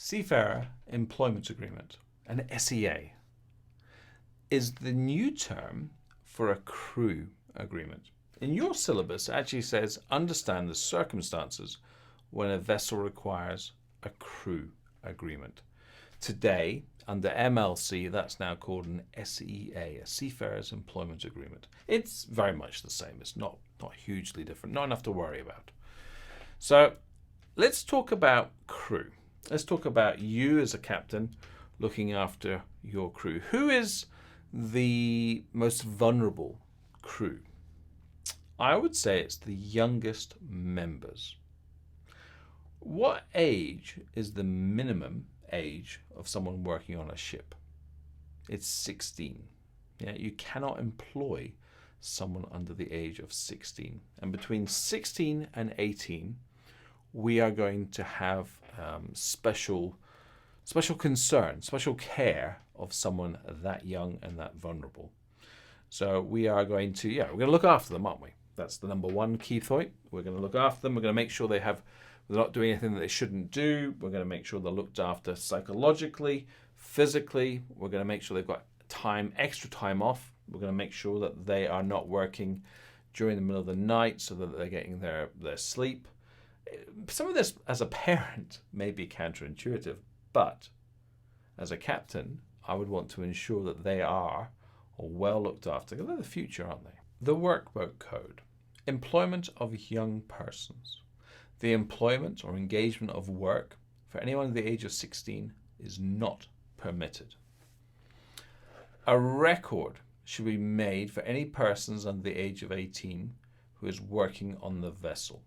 Seafarer Employment Agreement, an SEA, is the new term for a crew agreement. In your syllabus, it actually says, understand the circumstances when a vessel requires a crew agreement. Today, under MLC, that's now called an SEA, a Seafarers Employment Agreement. It's very much the same. It's not hugely different, not enough to worry about. So let's talk about crew. Let's talk about you as a captain looking after your crew. Who is the most vulnerable crew? I would say it's the youngest members. What age is the minimum age of someone working on a ship? It's 16. Yeah, you cannot employ someone under the age of 16. And between 16 and 18, we are going to have special concern, special care of someone that young and that vulnerable. So we are going to, we're going to look after them, aren't we? That's the number one key point. We're going to look after them. We're going to make sure they're not doing anything that they shouldn't do. We're going to make sure they're looked after psychologically, physically. We're going to make sure they've got extra time off. We're going to make sure that they are not working during the middle of the night so that they're getting their sleep. Some of this, as a parent, may be counterintuitive, but as a captain, I would want to ensure that they are well looked after. They're the future, aren't they? The Workboat Code. Employment of young persons. The employment or engagement of work for anyone under the age of 16 is not permitted. A record should be made for any persons under the age of 18 who is working on the vessel.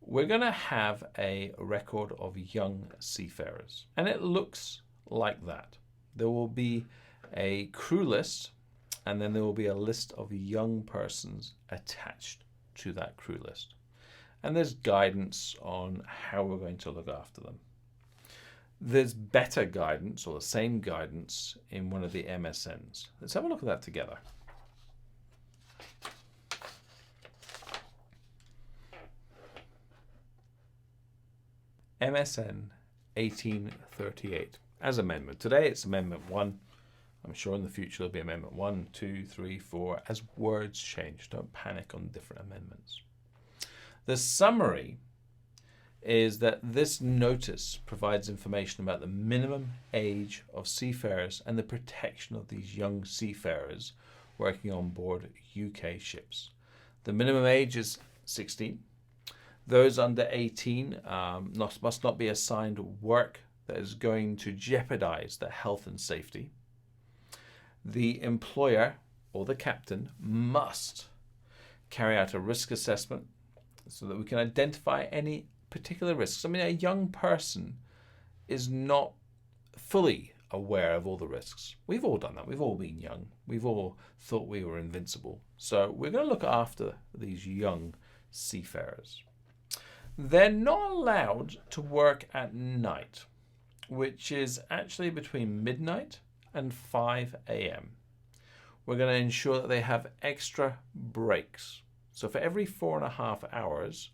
We're going to have a record of young seafarers, and it looks like that. There will be a crew list, and then there will be a list of young persons attached to that crew list. And there's guidance on how we're going to look after them. There's better guidance, or the same guidance, in one of the MSNs. Let's have a look at that together. MSN 1838 as amendment. Today it's Amendment 1. I'm sure in the future there'll be Amendment 1, 2, 3, 4 as words change. Don't panic on different amendments. The summary is that this notice provides information about the minimum age of seafarers and the protection of these young seafarers working on board UK ships. The minimum age is 16. Those under 18 must not be assigned work that is going to jeopardize their health and safety. The employer or the captain must carry out a risk assessment so that we can identify any particular risks. I mean, a young person is not fully aware of all the risks. We've all done that. We've all been young. We've all thought we were invincible. So we're going to look after these young seafarers. They're not allowed to work at night, which is actually between midnight and 5 a.m. We're going to ensure that they have extra breaks. So for every 4.5 hours,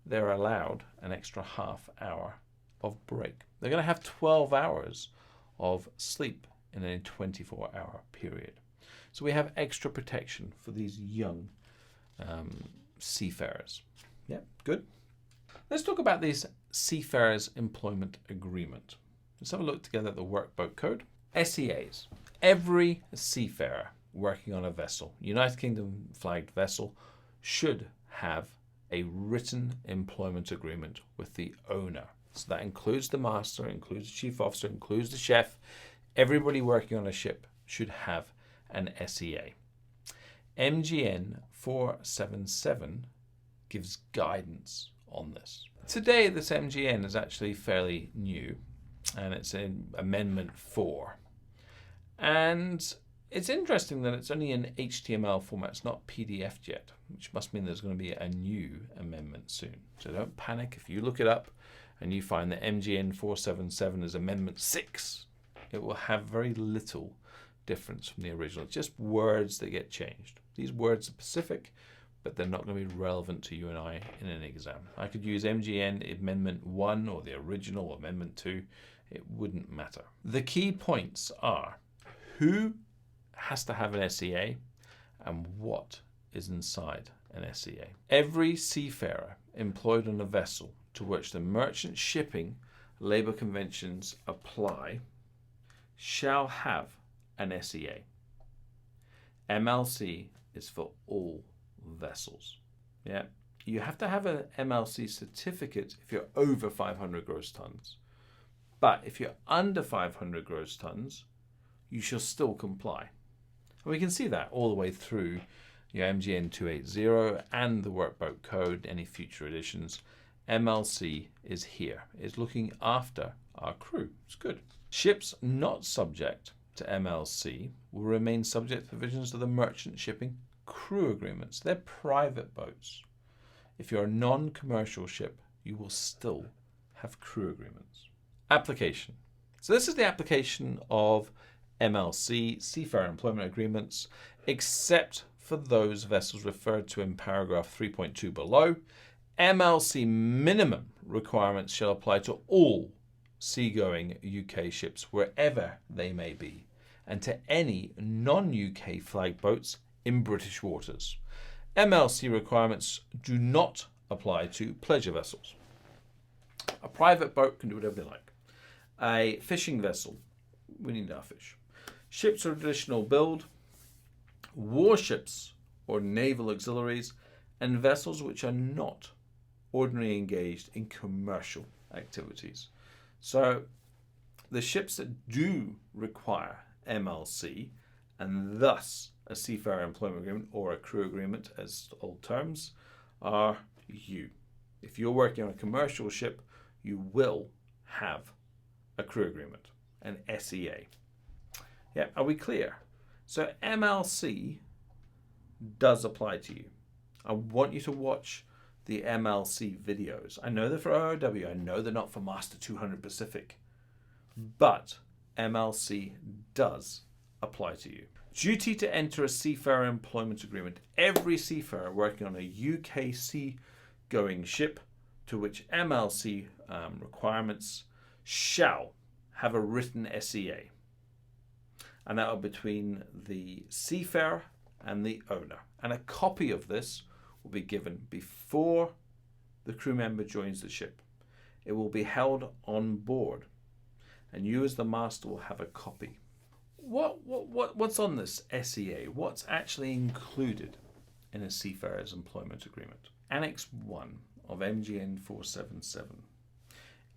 they're allowed an extra half hour of break. They're going to have 12 hours of sleep in a 24-hour period. So we have extra protection for these young seafarers. Yeah, good. Let's talk about this Seafarers Employment Agreement. Let's have a look together at the Workboat Code. SEAs. Every seafarer working on a vessel, United Kingdom flagged vessel, should have a written employment agreement with the owner. So that includes the master, includes the chief officer, includes the chef. Everybody working on a ship should have an SEA. MGN 477 gives guidance on this. Today, this MGN is actually fairly new, and it's in Amendment 4. And it's interesting that it's only in HTML format. It's not PDF yet, which must mean there's going to be a new amendment soon. So don't panic if you look it up and you find that MGN 477 is Amendment 6. It will have very little difference from the original. It's just words that get changed. These words are specific. but they're not going to be relevant to you and I in an exam. I could use MGN Amendment 1 or the original Amendment 2. It wouldn't matter. The key points are who has to have an SEA and what is inside an SEA. Every seafarer employed on a vessel to which the merchant shipping labour conventions apply shall have an SEA. MLC is for all vessels. Yeah, you have to have an MLC certificate if you're over 500 gross tons. But if you're under 500 gross tons, you shall still comply. And we can see that all the way through your MGN 280 and the Workboat Code, any future editions. MLC is here. It's looking after our crew. It's good. Ships not subject to MLC will remain subject to provisions of the merchant shipping crew agreements. They're private boats. If you're a non-commercial ship, you will still have crew agreements. Application. So this is the application of MLC, Seafarer Employment Agreements, except for those vessels referred to in paragraph 3.2 below. MLC minimum requirements shall apply to all seagoing UK ships wherever they may be, and to any non-UK flag boats in British waters. MLC requirements do not apply to pleasure vessels. A private boat can do whatever they like. A fishing vessel, we need our fish. Ships of traditional build, warships or naval auxiliaries, and vessels which are not ordinarily engaged in commercial activities. So the ships that do require MLC, and thus a Seafarer Employment Agreement or a crew agreement as old terms, are you. If you're working on a commercial ship, you will have a crew agreement, an SEA. Yeah, are we clear? So MLC does apply to you. I want you to watch the MLC videos. I know they're for OOW. I know they're not for Master 200 Pacific. But MLC does apply to you. Duty to enter a Seafarer Employment Agreement. Every seafarer working on a UK sea-going ship to which MLC requirements shall have a written SEA. And that will be between the seafarer and the owner. And a copy of this will be given before the crew member joins the ship. It will be held on board, and you as the master will have a copy. What's on this SEA? What's actually included in a Seafarer's Employment Agreement? Annex 1 of MGN 477.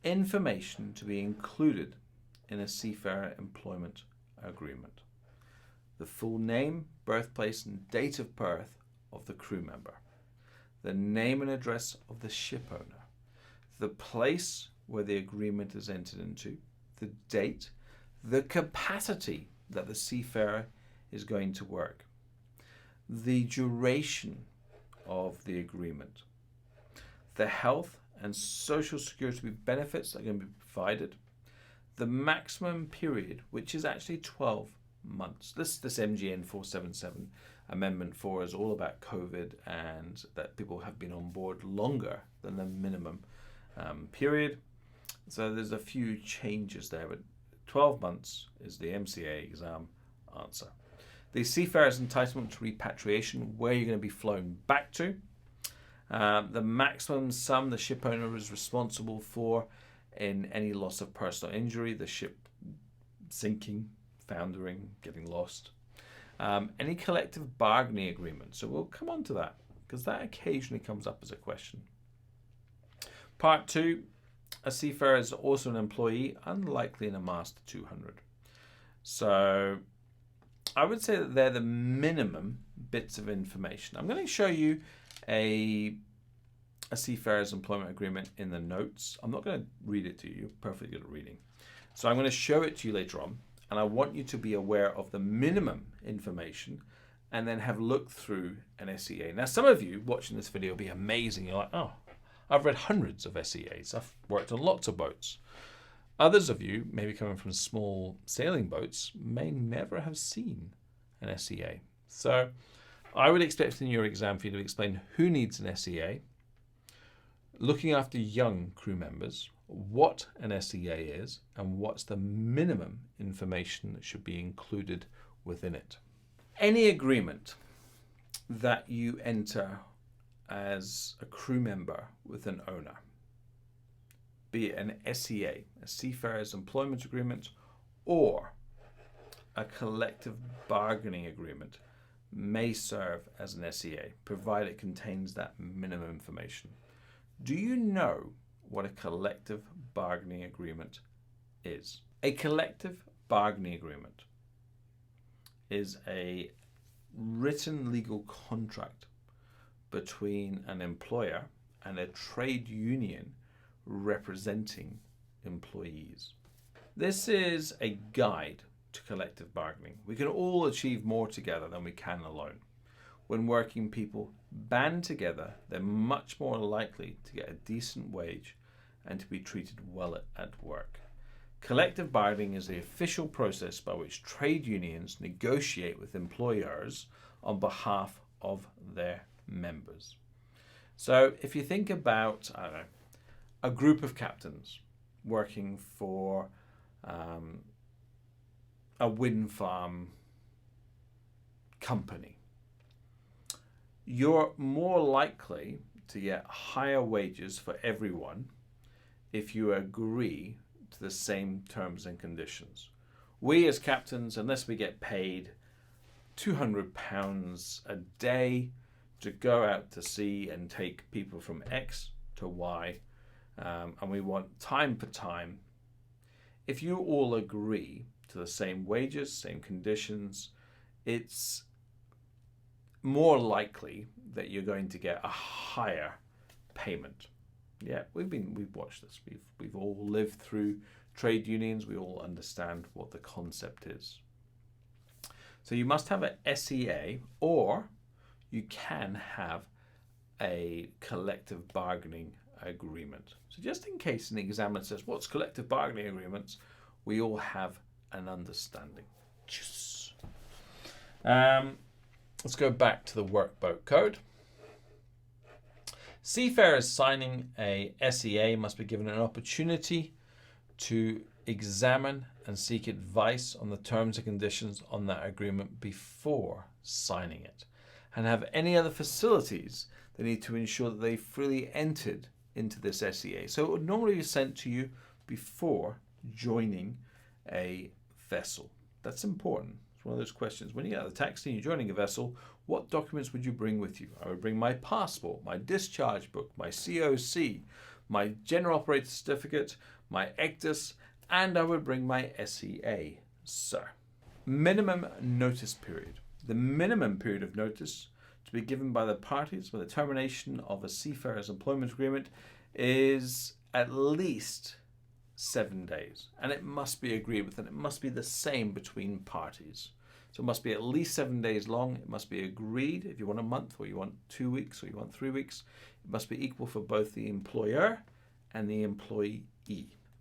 Information to be included in a Seafarer Employment Agreement. The full name, birthplace, and date of birth of the crew member. The name and address of the ship owner. The place where the agreement is entered into. The date. The capacity that the seafarer is going to work. The duration of the agreement. The health and social security benefits that are going to be provided. The maximum period, which is actually 12 months. This MGN 477 Amendment 4 is all about COVID and that people have been on board longer than the minimum period. So there's a few changes there, but 12 months is the MCA exam answer. The seafarer's entitlement to repatriation, where you're going to be flown back to. The maximum sum the ship owner is responsible for in any loss of personal injury, the ship sinking, foundering, getting lost. Any collective bargaining agreement. So we'll come on to that because that occasionally comes up as a question. Part 2, a seafarer is also an employee, unlikely in a Master 200. So I would say that they're the minimum bits of information. I'm going to show you a Seafarer's Employment Agreement in the notes. I'm not going to read it to you. You're perfectly good at reading. So I'm going to show it to you later on. And I want you to be aware of the minimum information and then have looked through an SEA. Now, some of you watching this video will be amazing. You're like, oh, I've read hundreds of SEAs. I've worked on lots of boats. Others of you, maybe coming from small sailing boats, may never have seen an SEA. So I would expect in your exam for you to explain who needs an SEA, looking after young crew members, what an SEA is, and what's the minimum information that should be included within it. Any agreement that you enter as a crew member with an owner, be it an SEA, a Seafarers Employment Agreement, or a collective bargaining agreement, may serve as an SEA, provided it contains that minimum information. Do you know what a collective bargaining agreement is? A collective bargaining agreement is a written legal contract between an employer and a trade union representing employees. This is a guide to collective bargaining. We can all achieve more together than we can alone. When working people band together, they're much more likely to get a decent wage and to be treated well at work. Collective bargaining is the official process by which trade unions negotiate with employers on behalf of their members. So if you think about, I don't know, a group of captains working for a wind farm company, you're more likely to get higher wages for everyone if you agree to the same terms and conditions. We as captains, unless we get paid £200 a day to go out to sea and take people from X to Y, and we want time for time, if you all agree to the same wages, same conditions, it's more likely that you're going to get a higher payment. Yeah, we've watched this. We've all lived through trade unions. We all understand what the concept is. So you must have a SEA, or you can have a collective bargaining agreement. So just in case an examiner says, what's collective bargaining agreements? We all have an understanding. Yes. Let's go back to the workboat code. Seafarers signing a SEA must be given an opportunity to examine and seek advice on the terms and conditions on that agreement before signing it, and have any other facilities they need to ensure that they freely entered into this SEA. So it would normally be sent to you before joining a vessel. That's important. It's one of those questions. When you get out of the taxi and you're joining a vessel, what documents would you bring with you? I would bring my passport, my discharge book, my COC, my general operator certificate, my ECDIS, and I would bring my SEA, sir. Minimum notice period. The minimum period of notice to be given by the parties for the termination of a Seafarers Employment Agreement is at least 7 days, and it must be agreed with, and it must be the same between parties. So it must be at least 7 days long. It must be agreed. If you want a month, or you want 2 weeks, or you want 3 weeks, it must be equal for both the employer and the employee.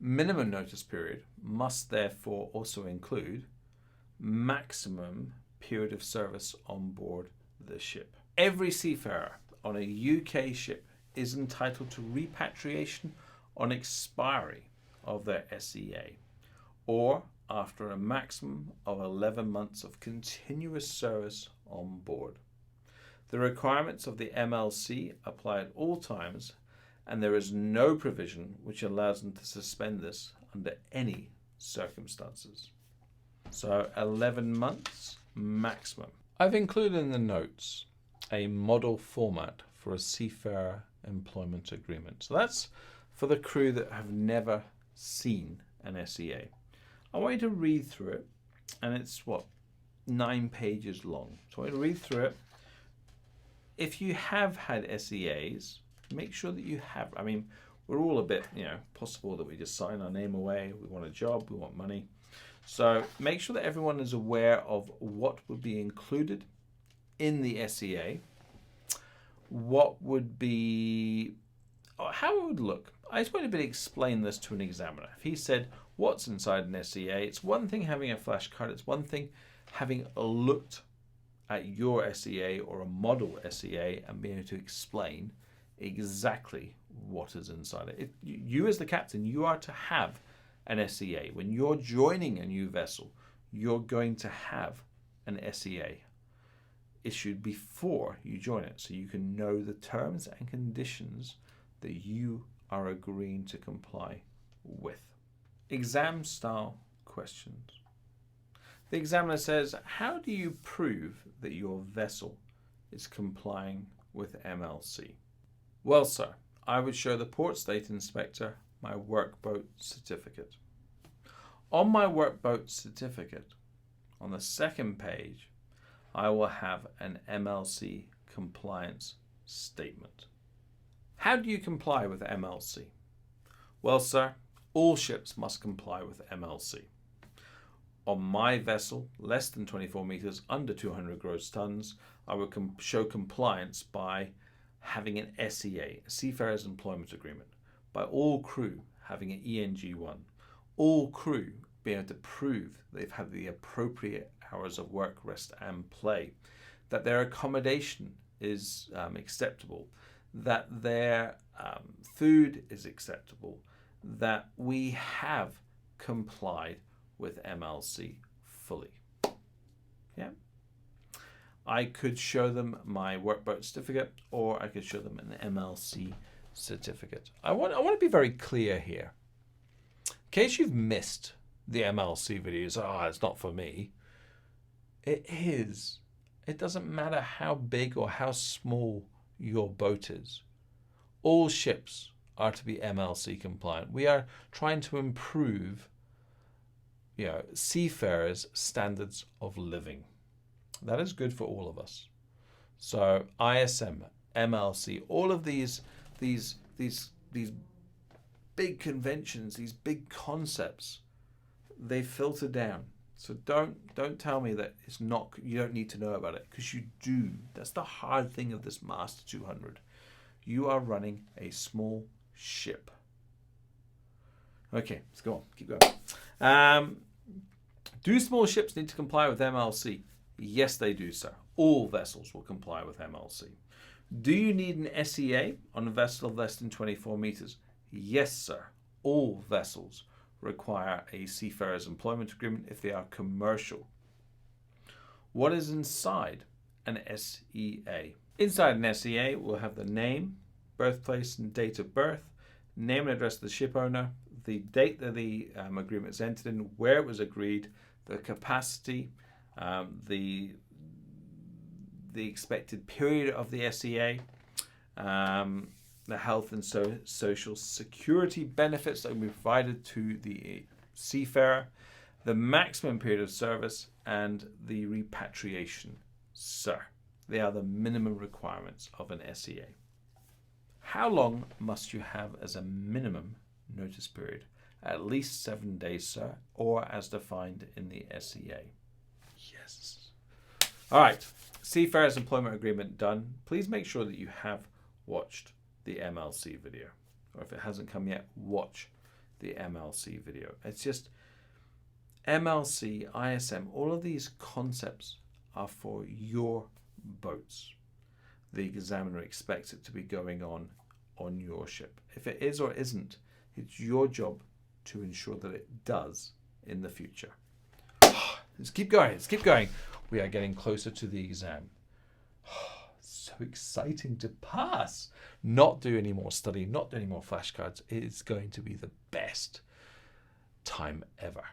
Minimum notice period must therefore also include maximum period of service on board the ship. Every seafarer on a UK ship is entitled to repatriation on expiry of their SEA, or after a maximum of 11 months of continuous service on board. The requirements of the MLC apply at all times, and there is no provision which allows them to suspend this under any circumstances. So 11 months maximum. I've included in the notes a model format for a Seafarer Employment Agreement. So that's for the crew that have never seen an SEA. I want you to read through it, and it's 9 pages long. So I want you to read through it. If you have had SEAs, make sure that you have. I mean, we're all a bit, possible that we just sign our name away. We want a job, we want money. So make sure that everyone is aware of what would be included in the SEA, what would be, how it would look. I just want to explain this to an examiner. If he said, what's inside an SEA? It's one thing having a flashcard. It's one thing having looked at your SEA or a model SEA and be able to explain exactly what is inside it. You as the captain, you are to have an SEA. When you're joining a new vessel, you're going to have an SEA issued before you join it, so you can know the terms and conditions that you are agreeing to comply with. Exam style questions. The examiner says, how do you prove that your vessel is complying with MLC? Well, sir, I would show the port state inspector my workboat certificate. On my workboat certificate, on the second page, I will have an MLC compliance statement. How do you comply with MLC? Well, sir, all ships must comply with MLC. On my vessel, less than 24 meters, under 200 gross tons, I would show compliance by having an SEA, a Seafarers Employment Agreement, by all crew having an ENG1, all crew being able to prove they've had the appropriate hours of work, rest and play, that their accommodation is acceptable, that their food is acceptable, that we have complied with MLC fully. Yeah. I could show them my workboat certificate, or I could show them an MLC certificate. I want to be very clear here. In case you've missed the MLC videos, it's not for me. It is. It doesn't matter how big or how small your boat is. All ships are to be MLC compliant. We are trying to improve seafarers' standards of living. That is good for all of us. So ISM, MLC, all of these big conventions, these big concepts, they filter down. So don't tell me that it's not, you don't need to know about it, because you do. That's the hard thing of this Master 200. You are running a small ship. Okay, let's go on. Keep going. Do small ships need to comply with MLC? Yes, they do, sir. All vessels will comply with MLC. Do you need an SEA on a vessel of less than 24 meters? Yes, sir. All vessels require a Seafarers Employment Agreement if they are commercial. What is inside an SEA? Inside an SEA, we'll have the name, birthplace and date of birth, name and address of the ship owner, the date that the agreement is entered in, where it was agreed, the capacity, the expected period of the SEA, the health and social security benefits that will be provided to the seafarer, the maximum period of service, and the repatriation, sir. They are the minimum requirements of an SEA. How long must you have as a minimum notice period? At least 7 days, sir, or as defined in the SEA. Yes. All right, Seafarers Employment Agreement done. Please make sure that you have watched the MLC video, or if it hasn't come yet, watch the MLC video. It's just MLC, ISM, all of these concepts are for your boats. The examiner expects it to be going on your ship. If it is or isn't, it's your job to ensure that it does in the future. Let's keep going. Let's keep going. We are getting closer to the exam. So exciting to pass. Not do any more study, not do any more flashcards. It is going to be the best time ever.